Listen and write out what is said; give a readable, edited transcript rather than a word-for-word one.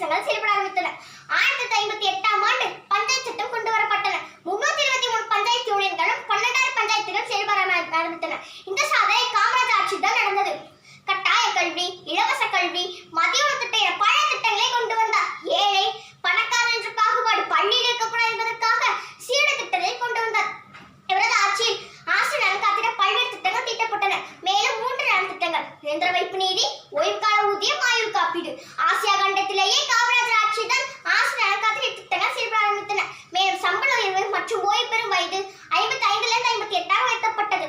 திட்டங்கள் செயல்பட ஆரம்பித்தன. 1958ஆம் ஆண்டு பஞ்சாயத்து சட்டம் கொண்டு வரப்பட்டன. 323 பஞ்சாயத்து யூனியன்களும் 12 பஞ்சாயத்துகள் செயல்பட ஆரம்பித்தன. இந்த சாதனை காமராஜ் ஆட்சிதான் நடந்தது. கட்டாய கல்வி, இலவச கல்வி, மதிய உணவு திட்டம் என பல திட்டங்களை கொண்டு வந்தார். ஏழை பணக்காரன் என்ற பாகுபாடு பள்ளியில் இருக்கக்கூடாது என்பதற்காக சீட திட்டத்தை கொண்டு வந்தார். இவரது ஆட்சியில் ஆசிரியர் நலன் காத்திட பல்வேறு திட்டங்கள் தீட்டப்பட்டன. மேலும் 3 நலன் திட்டங்கள்: நிரந்தர வைப்பு நிதி, ஓய்வு கால ஊதியம், ஆயுள் காப்பீடு. ஆசியா கண்டத்திலேயே காமராஜர் ஆட்சிதான் ஆசிரியர் நலன் காத்திட திட்டங்கள் செயல்பட ஆரம்பித்தன. மேலும் சம்பள உயர்வு மற்றும் ஓய்வு பெறும் வயது 55 58 உயர்த்தப்பட்டது.